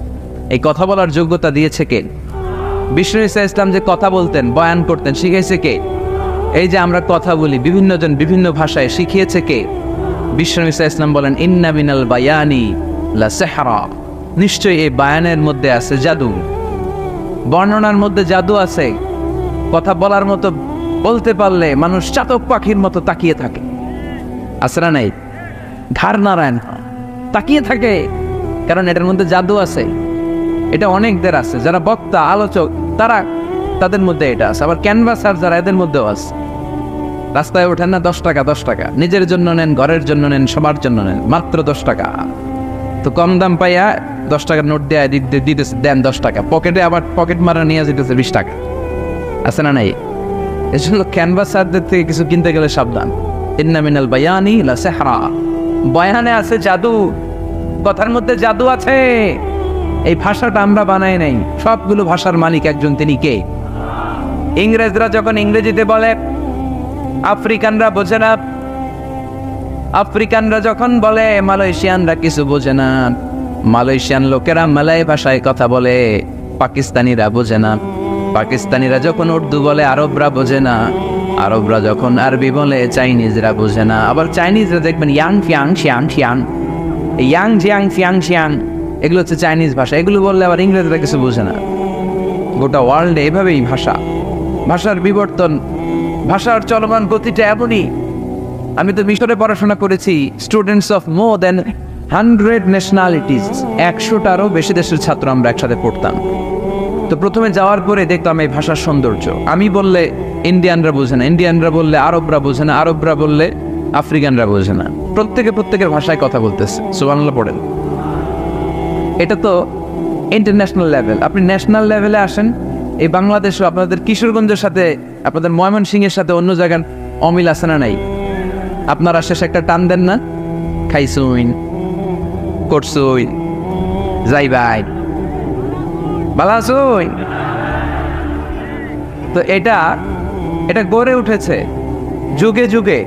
এই কথা বলার যোগ্যতা দিয়েছে কে? বিষ্ণু ঈসা ইসলাম যে কথা বলতেন, বয়ান করতেন, শিখাইছে কে? এই যে আমরা কথা বলি বিভিন্ন জন বিভিন্ন ভাষায়, শিখিয়েছে কে? বিষ্ণু ঈসা ইসলাম বলেন, ইন্না মিনাল বায়ানি লা সিহরা, নিশ্চয়ই এই বায়ানের মধ্যে আছে জাদু, বর্ণনার মধ্যে জাদু আছে। কথা বলার মতো, বলতে পারলে মানুষ চাতক পাখির মতো তাকিয়ে থাকে। আছে না নাই? ঘাড় নারায়ণ তাকিয়ে থাকে, কারণ এটার মধ্যে জাদু আছে। এটা অনেকদের আছে, যারা বক্তা আলোচক তাদের মধ্যে এটা আছে। আবার ক্যানভাসার যারা, এদের মধ্যেও আছে। রাস্তায় ওঠেন না 10 টাকা 10 টাকা, নিজের জন্য নেন, ঘরের জন্য নেন, সবার জন্য নেন, মাত্র 10 টাকা। তো কম দাম পাইয়া 10 টাকার নোট দেয় দিতেছে, দেন 10 টাকা, পকেটে আবার পকেট মারা নিয়ে যেতেছে 20 টাকা। আছে না নাই? এই জন্য ক্যানভাসারদের থেকে কিছু কিনতে গেলে সাবধান। ইন্না মিনাল বায়ানি লা সিহরা, বয়ানে আছে জাদু, কথার মধ্যে জাদু আছে। এই ভাষাটা আমরা বানাই নাই, সবগুলো ভাষার মালিক একজন, তিনি কে? ইংরেজরা যখন ইংরেজিতে বলে, আফ্রিকানরা বোঝে না। আফ্রিকানরা যখন বলে, মালয়েশিয়ানরা কিছু বোঝে না। মালয়েশিয়ান লোকেরা মালয় ভাষায় কথা বলে, পাকিস্তানিরা বোঝে না। পাকিস্তানিরা যখন উর্দু বলে, আরবরা বোঝে না। আরবরা যখন আরবি বলে, চাইনিজরা বোঝে না। আবার চাইনিজরা দেখবেন ইয়াং ফিয়াং শিয়াং শিয়াং, ইয়াং জিয়াং ফিয়াং শিয়াং, এগুলো হচ্ছে চাইনিজ ভাষা। এগুলো বললে আবার ইংরেজরা কিছু বোঝে না। গোটা ওয়ার্ল্ডে এভাবেই ভাষার বিবর্তন, ভাষার চলমান গতিটা এমনই। আমি তো মিশরে পড়াশোনা করেছি। Students of more than 100 nationalities, 100টারও বেশি দেশের ছাত্র আমরা একসাথে পড়তাম। তো প্রথমে যাওয়ার পরে দেখতাম এই ভাষার সৌন্দর্য। আমি বললে ইন্ডিয়ানরা বোঝে না, ইন্ডিয়ানরা বললে আরবরা বোঝে না, আরবরা বললে আফ্রিকানরা বোঝে না। প্রত্যেকের ভাষায় কথা বলতেছে। সুবহানাল্লাহ পড়েন। এটা তো ইন্টারন্যাশনাল লেভেল। আপনি ন্যাশনাল লেভেলে আসেন, এই বাংলাদেশও আপনাদের কিশোরগঞ্জের সাথে, আপনাদের ময়মনসিংহের সাথে অন্য জায়গার অমিল আছে না নাই? আপনারা শেষে একটা টান দেন না, খাইছুইন, করছুইন, যাইবাই, ভালো আছুইন। তো এটা গড়ে উঠেছে যুগে যুগে।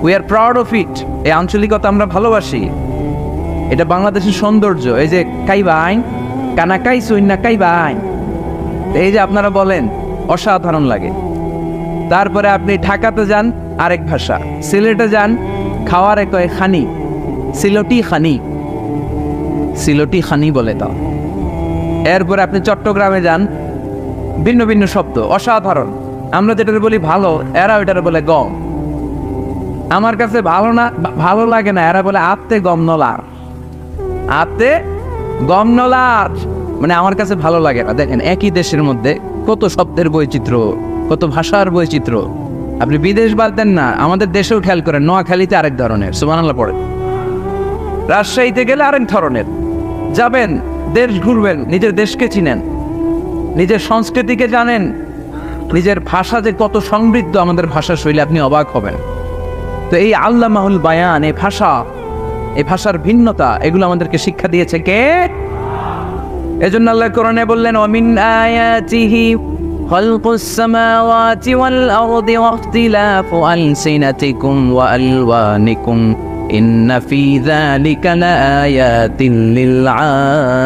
We are proud of it. এই আঞ্চলিকতা আমরা ভালোবাসি, এটা বাংলাদেশের সৌন্দর্য। এই যে কাইবাইন, কানা কাইছুইন না কাইবাইন, এই যে আপনারা বলেন, অসাধারণ লাগে। তারপরে আপনি ঢাকাতে যান, আরেক ভাষা। সিলেটে যান, খাওয়ার কয় খানি, সিলটি খানি, সিলটি খানি বলে তা। এরপরে আপনি চট্টগ্রামে যান, ভিন্ন ভিন্ন শব্দ, অসাধারণ। আমরা যেটা বলি ভালো, এরা ওইটারে বলে গম। আমার কাছে ভালো লাগে না, এরা বলে আত্তে গম নলার, আত্তে গমনলার মানে আমার কাছে ভালো লাগে না। দেখেন একই দেশের মধ্যে কত শব্দের বৈচিত্র্য, কত ভাষার বৈচিত্র্য। আপনি বিদেশ বাদ দেন না, আমাদের দেশেও খেয়াল করেন, নোয়াখালীতে আরেক ধরনের, সুবহানাল্লাহ পড়ে, রাজশাহীতে গেলে আরেক ধরনের। যাবেন, দেশ ঘুরবেন, নিজের দেশকে চিনেন, নিজের সংস্কৃতিকে জানেন, নিজের ভাষা যে কত সমৃদ্ধ আমাদের ভাষা শৈলী, আপনি অবাক হবেন। তো এই আল্লামাহুল বায়ান, এই ভাষার ভিন্নতা, এগুলো আমাদেরকে শিক্ষা দিয়েছে কে? এজন্য আল্লাহ কোরআনে বললেন, ওয়ামিন আয়াতিহি খালকুস সামাওয়াতি ওয়াল আরদি ওয়াখতিলাফু আলসিনাতিকুম ওয়া আলওয়ানিকুম ইন্না ফি যালিকা লাআয়াতিন লিল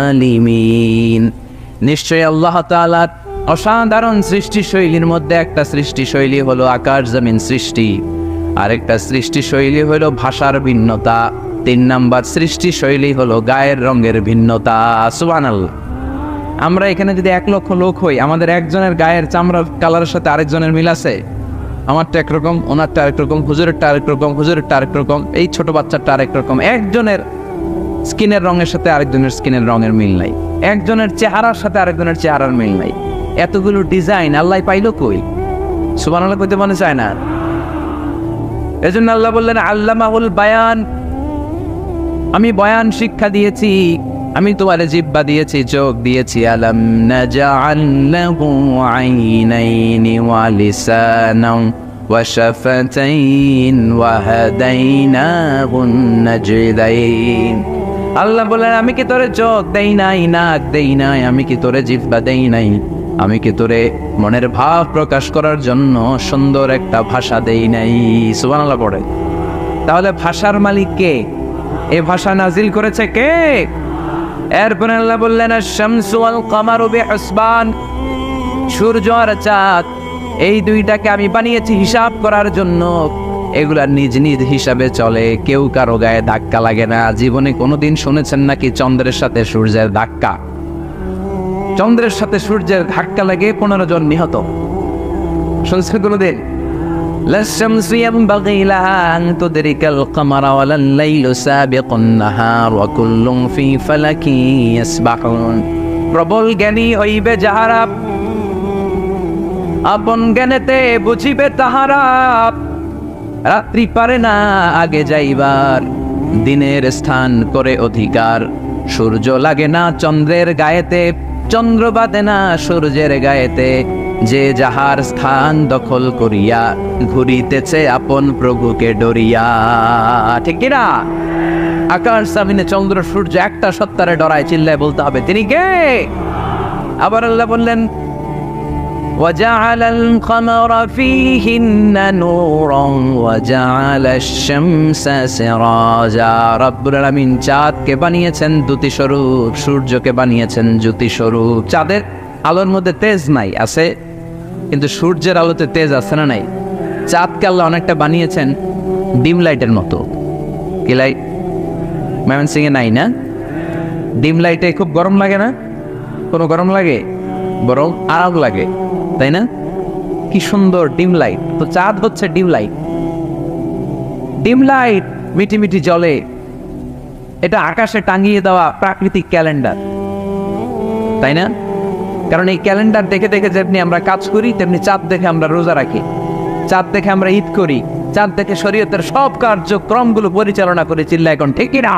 আলিমিন। নিশ্চয়ই আল্লাহ তাআলার অসাধারণ সৃষ্টিশৈলীর মধ্যে একটা সৃষ্টিশৈলী হলো আকাশ জমিন সৃষ্টি, আরেকটা সৃষ্টিশৈলী হলো ভাষার ভিন্নতা, 3 নাম্বার সৃষ্টিশৈলী হলো গায়ের রঙের ভিন্নতা। সুবহানাল্লাহ। আমরা এখানে যদি 1 লক্ষ লোক হই, আমাদের একজনের গায়ের চামড়ার কালারের সাথে আরেকজনের মিল আছে? আমারটা একরকম, ওনারটা আরেক রকম, হুজুরেরটা আরেক রকম, হুজুরেরটা আরেক রকম, এই ছোট বাচ্চাটা আরেক রকম। একজনের স্কিনের রঙের সাথে আরেকজনের স্কিনের রঙের মিল নাই, একজনের চেহারার সাথে আরেকজনের চেহারার মিল নাই। এতগুলো ডিজাইন আল্লাহ পাইলো কই? সুবহানাল্লাহ কইতে মনে চায় না। এজন্য আল্লাহ বললেন আল্লামাহুল বায়ান, আমি বয়ান শিক্ষা দিয়েছি, আমি তোমার জিহ্বা দিয়েছি, চোখ দিয়েছি। আলাম নাজআল লাহু আইনাইনি ওয়া লিসানান ওয়া শাফাতাইন ওয়া হাদাইনাহুন নাজদাইন। আল্লাহ বলেন, আমি কি তোরে চোখ দেই নাই, নাক দেই নাই, আমি কি তোরে জিহ্বা দেই নাই, আমি কি তোরে মনের ভাব প্রকাশ করার জন্য সুন্দর একটা ভাষা দেই নাই? সুবহানাল্লাহ পড়ে। তাহলে ভাষার মালিক কে? এই ভাষা নাজিল করেছে কে? এরপর আল্লাহ বললেন, আশ-শামসু ওয়াল কামারু বিহুসবান, সূর্য আর চাঁদ, এই দুইটাকে আমি বানিয়েছি হিসাব করার জন্য। এগুলা নিজ নিজ হিসাবে চলে, কেউ কারো গায়ে ধাক্কা লাগে না। জীবনে কোনোদিন শুনেছেন নাকি চন্দ্রের সাথে সূর্যের ধাক্কা? চন্দ্রের সাথে সূর্যের ধাক্কা লাগে 15 জন নিহত, শুনছেন কোনোদিন? লাশ-শামসু ইয়ানবাগি লাহা আন তুদরিকাল কামারা ওয়ালাল লাইলু সাবিকুন নাহার ওয়া কুল্লুন ফি ফালাকি ইয়াসবাহুন। প্রবল জ্ঞানী হইবে যাহারা, আপন জ্ঞানেতে বুঝিবে তাহারা। রাত্রি পারে না আগে যাইবার, দিনের স্থান করে অধিকার। সূর্য লাগে না চন্দ্রের গায়েতে, চন্দ্র বাদে না সূর্যের গায়েতে। যে যাহার স্থান দখল করিয়া, ঘুরিতেছে আপন প্রভুকে ডরিয়া। ঠিক কিনা? আকাশ জমিনে চন্দ্র সূর্য একটা সত্তারে ডরায়, চিল্লায় বলতে হবে তিনি কে? আবার আল্লাহ বললেন, وَجَعَلَ الْقَمَرَ فِيهِنَّ نُورًا وَجَعَلَ الشَّمْسَ سِرَاجًا। রব্বুল আলামিন চাঁদকে বানিয়েছেন দ্যুতি স্বরূপ, সূর্যকে বানিয়েছেন জ্যোতি স্বরূপ। চাঁদের আলোর মধ্যে তেজ নাই, আছে, কিন্তু সূর্যের আলোতে তেজ আছে না নাই? চাঁদকে আল্লাহ অনেকটা বানিয়েছেন ডিম লাইটের মতো। কি লাইট? ময়মনসিং এ নাই না? ডিম লাইটে খুব গরম লাগে না? কোনো গরম লাগে? বরং আরাম লাগে, তাই না? কি সুন্দর ডিম লাইট। তো চাঁদ হচ্ছে ডিম লাইট। ডিম লাইট মিটি মিটি জ্বলে, এটা আকাশে টাঙিয়ে দেওয়া প্রাকৃতিক ক্যালেন্ডার, তাই না? কারণ এই ক্যালেন্ডার দেখে দেখে যেমনি আমরা কাজ করি, তেমনি চাঁদ দেখে আমরা রোজা রাখি, চাঁদ দেখে আমরা ঈদ করি, চাঁদ দেখে শরীয়তের সব কার্যক্রমগুলো পরিচালনা করে। চিল্লা এখন ঠিক না?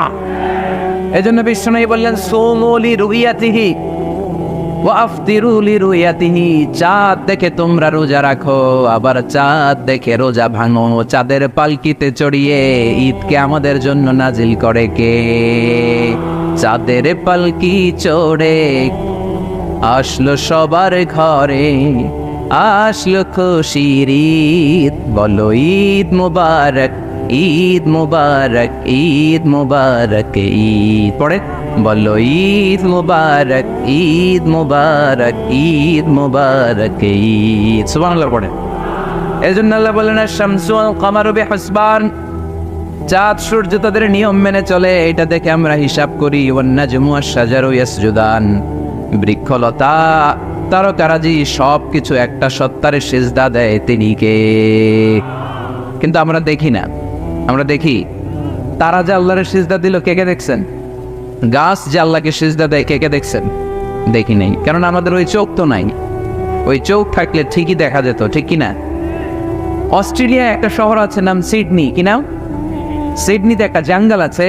এজন্য বিশ্বনবী বললেন, সুমু লিরুইয়াতিহি ওয়া আফতিরু লিরুইয়াতিহি। চাঁদ দেখে তোমরা রোজা রাখো, আবার চাঁদ দেখে রোজা ভাঙো। চাঁদের পালকিতে চড়িয়ে ঈদকে আমাদের জন্য নাজিল করে কে? চাঁদের পালকি চড়ে আসলো সবার ঘরে, আসলো খুশির ঈদ, বলো ঈদ মুবারক, ঈদ মুবারক, ঈদ মুবারক, ঈদ পড়ে বলো ঈদ মুবারক, ঈদ মুবারক, ঈদ মুবারক, ঈদ। সুবহানাল্লাহ পড়ে। এজন্য আল্লাহ বলেন, আশ-শামসু ওয়াল কামারু বিহুসবান, চাঁদ সূর্য তাদের নিয়ম মেনে চলে, এটা দেখে আমরা হিসাব করি। ওয়ান নাজমু ওয়াশ-শাজারু ইয়াসজুদান, বৃক্ষলতা তারকারাজি সব কিছু একটা সত্তারে সিজদা দেয়, তিনি কে? কিন্তু আমরা দেখি না। আমরা দেখি তারা যে আল্লাহর সিজদা দিল, কে কে দেখছেন? গাছ যে আল্লাহকে সিজদা দেয়, কে কে দেখছেন? দেখি নাই, কারণ আমাদের ওই চোখ তো নাই। ওই চোখ থাকলে ঠিকই দেখা যেত, ঠিক কিনা? অস্ট্রেলিয়া একটা শহর আছে নাম সিডনি, কি নাম? সিডনিতে একটা জঙ্গল আছে,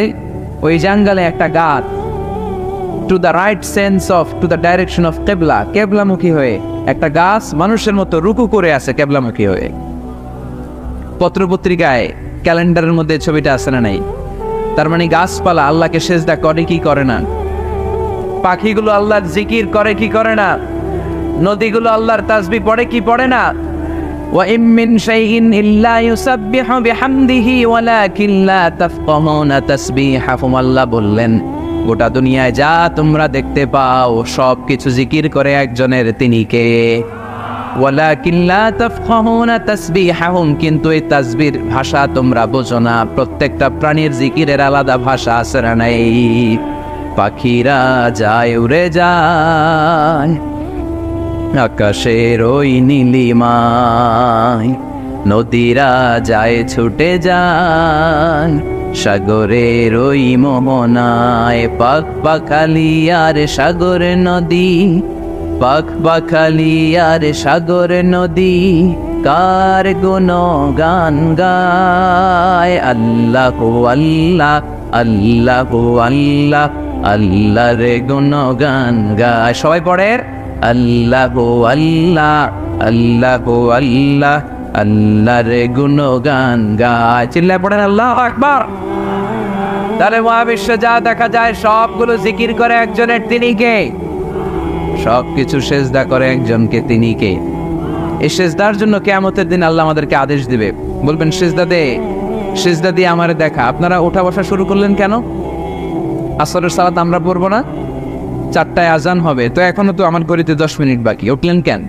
ওই জঙ্গলে একটা গাছ to the right sense of to the direction of কেবলা, কেবলামুখী হয়ে একটা গাছ মানুষের মতো রুকু করে আছে কেবলামুখী হয়ে। পত্রপত্রিকায় ক্যালেন্ডারের মধ্যে ছবিটা আছে না নাই? তার মানে গাছপালা আল্লাহকে সেজদা করে কি করে না? পাখিগুলো আল্লাহর জিকির করে কি করে না? নদীগুলো আল্লাহর তাসবিহ পড়ে কি পড়ে না? ওয়া ইম মিন শাইইন ইল্লা ইউসাব্বিহু বিহামদিহি ওয়ালাকিন লা তাফকাহুনা তাসবিহাহুম। আল্লাহ বললেন, গোটা দুনিয়ায় যা তোমরা দেখতে পাও সব কিছু জিকির করে একজনের, তিনি কে? ওয়ালাকিন লা তাফকাহুনা তাসবিহাহুম, কিন্তু এই তাসবির ভাষা তোমরা বোঝো না। প্রত্যেকটা প্রাণীর জিকিরের আলাদা ভাষা আছে না নাই? পাখিরা যায় উড়ে যায় আকাশের ওই নীলিমায়, নদীরা যায় ছুটে যায় সাগরের ওই মোহনায়। পাখ পাখালি আর সাগর নদী, পাখ পাখালি আর সাগর নদী, কার গুণগান গায়। আল্লাহ আল্লাহ আল্লাহ আল্লাহ, আল্লাহর গুণগান গায়। সবাই পড়ে আল্লাহ আল্লাহ আল্লাহ আল্লাহ, আল্লাহর গুণগান গায়। চিল্লায় পড়েন আল্লাহু আকবার। তাহলে মহাবিশ্বে যা দেখা যায় সবগুলো জিকির করে একজনের, তিনি কে? সবকিছু সেজদা করে একজনকে, তিনি কে? এই সেজদার জন্য কিয়ামতের দিন আল্লাহ আমাদেরকে আদেশ দিবে, বলবেন সেজদা দে, সেজদা দিয়ে আমারে দেখা। আপনারা ওঠা বসা শুরু করলেন কেন? আসরের সালাত আমরা পড়বো না? 4টায় আজান হবে, তো এখনো তো আমার ঘড়িতে 10 মিনিট বাকি, উঠলেন কেন?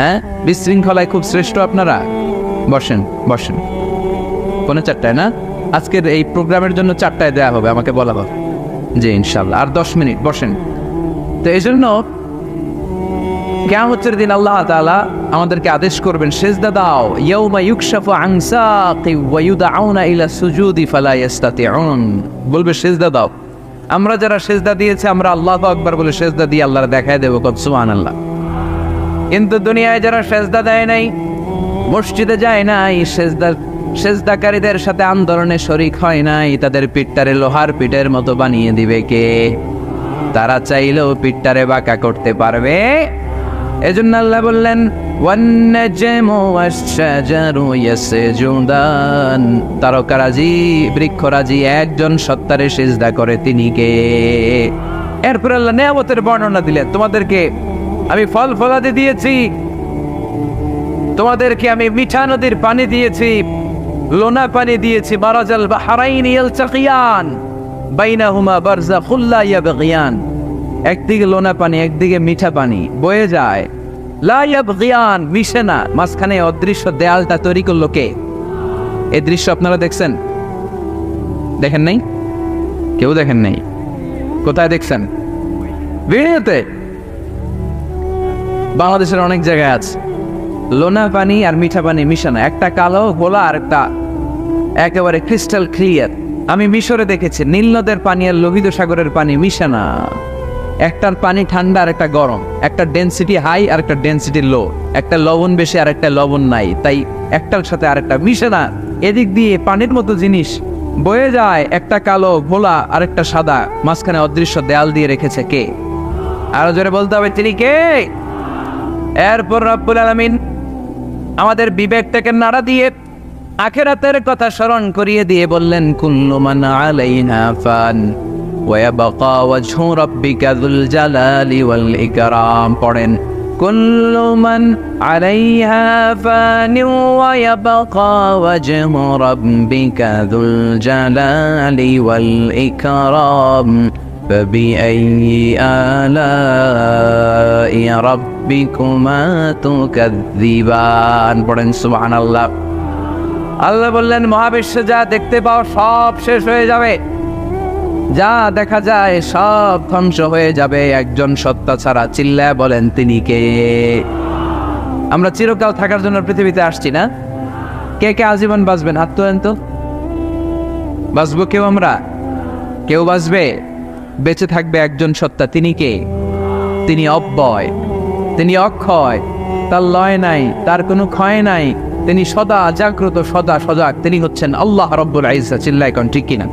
হ্যাঁ, বিশৃঙ্খলায় খুব শ্রেষ্ঠ আপনারা। বসেন বসেন, 4:45 না? আজকের এই প্রোগ্রামের জন্য 4টায় দেয়া হবে, আমাকে বলা হবে যে ইনশাল্লাহ আর 10 মিনিট বসেন। তো এই জন্য কিয়ামতের দিন আল্লাহ তাআলা আমাদেরকে আদেশ করবেন সেজদা দাও। ইয়াউমা ইউকশাফু আন সাকি ওয়া ইউদআউনা ইলা সুজুদি ফালা ইস্তাতিউন, বলবে সেজদা দাও। আমরা যারা সেজদা দিয়েছে আমরা আল্লাহু আকবার বলে সেজদা দিয়ে আল্লাহর দেখায় দেব, কত সুবহানাল্লাহ। কিন্তু দুনিয়ায় যারা সেজদা দেয় নাই, মসজিদে যায় নাই, সেজদাকারীদের সাথে আন্দোলনে শরীক হয় নাই, তাদের পিঠটারে লোহার পিঠের মতো বানিয়ে দিবে কে? তারা চাইলেও পিঠটারে বাঁকা করতে পারবে? এজন্য আল্লাহ বললেন ওয়ান-নাজমু ওয়াশ-শাজারু ইয়াসজুদান, তারকারাজি বৃক্ষরাজি একজন সত্তারে সিজদা করে, তিনি কে? এরপর আল্লাহ নিয়ামতের বর্ণনা দিলেন, তোমাদেরকে আমি ফল ফলাদি দিয়েছি, তোমাদেরকে আমি মিঠা নদীর পানি দিয়েছি, লোনা পানি দিয়েছি, মারাজাল বাহরাইনি ইয়ালতাকিয়ান বাইনাহুমা বারযাখুল লা ইয়াবগিয়ান, একদিকে লোনা পানি একদিকে মিঠা পানি বয়ে যায়, লা ইয়াবগিয়ান, মিশে না, মাঝখানে অদৃশ্য দেয়ালটা তৈরি করলো কে? এই দৃশ্য আপনারা দেখছেন? দেখেন নাই? কেউ দেখেন নাই? কোথায় দেখছেন? ভিডিওতে। বাংলাদেশের অনেক জায়গায় আছে লোনা পানি আর মিঠা পানি মিশানো, একটা কালো গোলা আর একটা একেবারে ক্রিস্টাল ক্লিয়ার। আমি মিশরে দেখেছি নীল নদের পানি আর লোহিত সাগরের পানি মিশানা, একটার পানি ঠান্ডা আর একটা গরম, একটা ডেনসিটি হাই আর একটা ডেনসিটি লো, একটা লবণ বেশি আর একটা লবণ নাই, তাই একটার সাথে আর একটা মিশে না। এদিক দিয়ে পানির মতো জিনিস বয়ে যায়, একটা কালো ঘোলা আর একটা সাদা, মাঝখানে অদৃশ্য দেয়াল দিয়ে রেখেছে কে? আরো জোরে বলতে হবে, তিনি কে? এরপর রব্বুল আলামিন আমাদের বিবেকটাকে নাড়া দিয়ে আখিরাতের কথা স্মরণ করিয়ে দিয়ে বললেন কুল্লু মান আলাইহা ফান ওয়া ইয়াবকা ওয়াজহু রাব্বিকা যুল জালালি ওয়াল ইকরাম। পড়েন কুল্লু মান আলাইহা ফান ওয়া ইয়াবকা ওয়াজহু রাব্বিকা যুল জালালি ওয়াল ইকরাম فبأي آلاء ربكما تكذبان। পড়েন সুবহানাল্লাহ। আল্লাহ বললেন মহাবিশ্বে যা দেখতে পাও সব শেষ হয়ে যাবে, যা দেখা যায় সব ধ্বংস হয়ে যাবে একজন সত্তা ছাড়া। চিল্লায় বলেন তিনি কে? আমরা চিরকাল থাকার জন্য পৃথিবীতে আসছি না? কে কে আজীবন বাঁচবেন? হাত তোলেন তো। বাঁচবো কেউ? আমরা কেউ বাঁচবে? বেঁচে থাকবে একজন সত্তা, তিনি কে? তিনি অব্যয়, তিনি অক্ষয়, তার লয় নাই, তার কোনো ক্ষয় নাই, তিনি সদা জাগ্রত, সদা সজাগ, তিনি হচ্ছেন আল্লাহ রব্বুল ইজ্জত। চিল্লায় কোন ঠিক কিনা?